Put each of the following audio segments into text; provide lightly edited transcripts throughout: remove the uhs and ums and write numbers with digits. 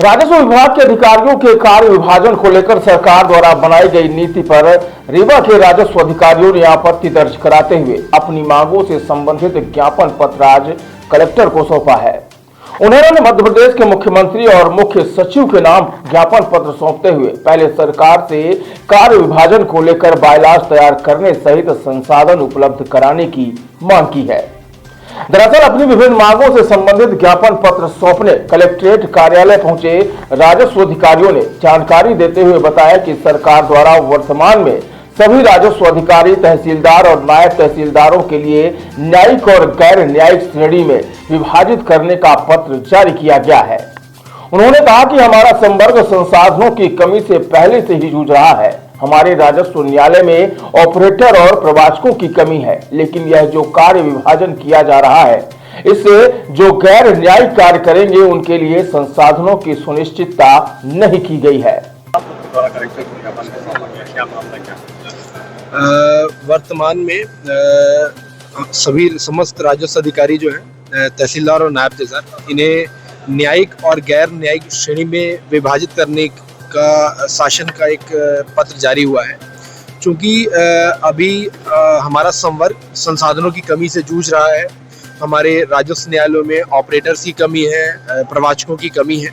राजस्व विभाग के अधिकारियों के कार्य विभाजन को लेकर सरकार द्वारा बनाई गई नीति पर रीवा के राजस्व अधिकारियों ने आपत्ति दर्ज कराते हुए अपनी मांगों से संबंधित ज्ञापन पत्र आज कलेक्टर को सौंपा है। उन्होंने मध्य प्रदेश के मुख्यमंत्री और मुख्य सचिव के नाम ज्ञापन पत्र सौंपते हुए पहले सरकार से कार्य विभाजन को लेकर बायलॉज तैयार करने सहित संसाधन उपलब्ध कराने की मांग की है। दरअसल अपनी विभिन्न मांगों से संबंधित ज्ञापन पत्र सौंपने कलेक्ट्रेट कार्यालय पहुंचे राजस्व अधिकारियों ने जानकारी देते हुए बताया कि सरकार द्वारा वर्तमान में सभी राजस्व अधिकारी, तहसीलदार और नायब तहसीलदारों के लिए न्यायिक और गैर न्यायिक श्रेणी में विभाजित करने का पत्र जारी किया गया है। उन्होंने कहा कि हमारा संवर्ग संसाधनों की कमी से पहले से ही जूझ रहा है। हमारे राजस्व न्यायालय में ऑपरेटर और प्रवाचकों की कमी है, लेकिन यह जो कार्य विभाजन किया जा रहा है, इससे जो गैर न्यायिक कार्य करेंगे उनके लिए संसाधनों की सुनिश्चितता नहीं की गई है। वर्तमान में सभी समस्त राजस्व अधिकारी जो है तहसीलदार और नायब तहसीलदार, इन्हें न्यायिक और गैर न्यायिक श्रेणी में विभाजित करने का शासन का एक पत्र जारी हुआ है। चूँकि अभी हमारा संवर्ग संसाधनों की कमी से जूझ रहा है। हमारे राजस्व न्यायालयों में ऑपरेटर्स की कमी है, प्रवाचकों की कमी है,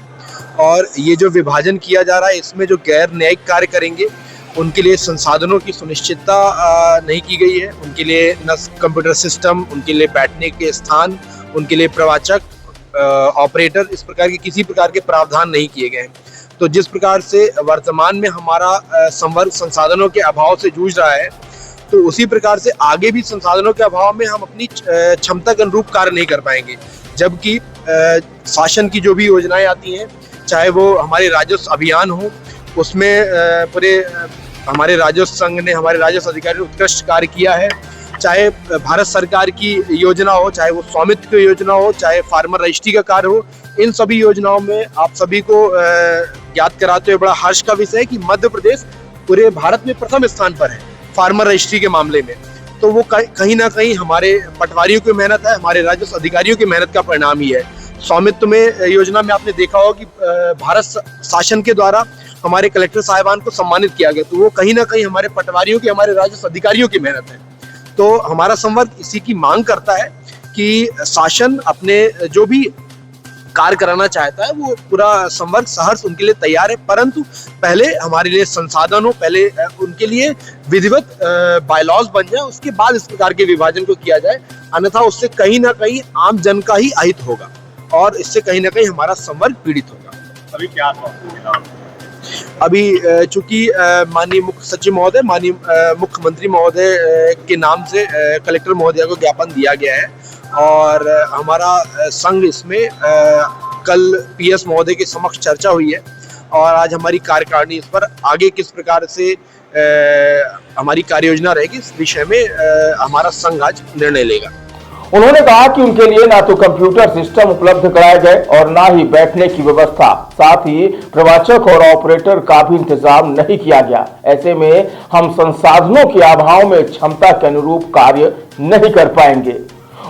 और ये जो विभाजन किया जा रहा है इसमें जो गैर न्यायिक कार्य करेंगे उनके लिए संसाधनों की सुनिश्चितता नहीं की गई है। उनके लिए न कंप्यूटर सिस्टम, उनके लिए बैठने के स्थान, उनके लिए प्रवाचक, ऑपरेटर, इस प्रकार के किसी प्रकार के प्रावधान नहीं किए गए हैं। तो जिस प्रकार से वर्तमान में हमारा संवर्ग संसाधनों के अभाव से जूझ रहा है, तो उसी प्रकार से आगे भी संसाधनों के अभाव में हम अपनी क्षमता के अनुरूप कार्य नहीं कर पाएंगे। जबकि शासन की जो भी योजनाएं आती हैं, चाहे वो हमारे राजस्व अभियान हो, उसमें पूरे हमारे राजस्व संघ ने, हमारे राजस्व अधिकारी ने उत्कृष्ट कार्य किया है। चाहे भारत सरकार की योजना हो, चाहे वो स्वामित्व की योजना हो, चाहे फार्मर रजिस्ट्री का कार्य हो, इन सभी योजनाओं में आप सभी को ज्ञात कराते हुए बड़ा हर्ष का विषय है कि मध्य प्रदेश पूरे भारत में प्रथम स्थान पर है फार्मर रजिस्ट्री के मामले में। तो वो कहीं ना कहीं हमारे पटवारियों की मेहनत है, हमारे राजस्व अधिकारियों की मेहनत का परिणाम ही है। स्वामित्व में योजना में आपने देखा होगा कि भारत शासन के द्वारा हमारे कलेक्टर साहिबान को सम्मानित किया गया, तो वो कहीं ना कहीं हमारे पटवारियों की, हमारे राजस्व अधिकारियों की मेहनत है। तो हमारा संवर्ग इसी की मांग करता है कि शासन अपने जो भी कार्य कराना चाहता है वो पूरा संवर्ग सहर्ष उनके लिए तैयार है, परंतु पहले हमारे लिए संसाधन हो, पहले उनके लिए विधिवत बायलॉज बन जाए, उसके बाद इस प्रकार के विभाजन को किया जाए। अन्यथा उससे कहीं ना कहीं आम जन का ही अहित होगा और इससे कहीं ना कहीं हमारा संवर्ग पीड़ित होगा। अभी क्या अभी चूंकि माननीय मुख्य सचिव महोदय, माननीय मुख्यमंत्री महोदय के नाम से कलेक्टर महोदय को ज्ञापन दिया गया है और हमारा संघ इसमें कल पीएस महोदय के समक्ष चर्चा हुई है और आज हमारी कार्यकारिणी इस पर आगे किस प्रकार से हमारी कार्य योजना रहेगी इस विषय में हमारा संघ आज निर्णय लेगा। उन्होंने कहा कि उनके लिए ना तो कंप्यूटर सिस्टम उपलब्ध कराए गए और ना ही बैठने की व्यवस्था, साथ ही प्रवाचक और ऑपरेटर का भी इंतजाम नहीं किया गया। ऐसे में हम संसाधनों के अभाव में क्षमता के अनुरूप कार्य नहीं कर पाएंगे।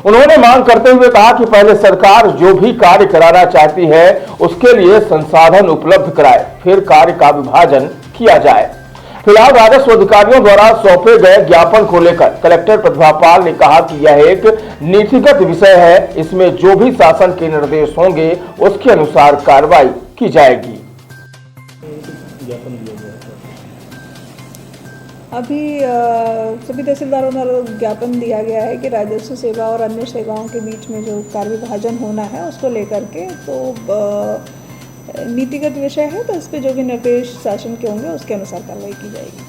उन्होंने मांग करते हुए कहा कि पहले सरकार जो भी कार्य कराना चाहती है उसके लिए संसाधन उपलब्ध कराए, फिर कार्य का विभाजन किया जाए। फिलहाल राजस्व अधिकारियों द्वारा सौंपे गए ज्ञापन को लेकर कलेक्टर प्रतिभा पाल ने कहा कि यह एक नीतिगत विषय है, इसमें जो भी शासन के निर्देश होंगे उसके अनुसार कार्रवाई की जाएगी। अभी सभी तहसीलदारों द्वारा ज्ञापन दिया गया है कि राजस्व सेवा और अन्य सेवाओं के बीच में जो कार्य विभाजन होना है उसको लेकर के तो नीतिगत विषय है, तो इस पे जो भी निर्देश शासन के होंगे उसके अनुसार कार्रवाई की जाएगी।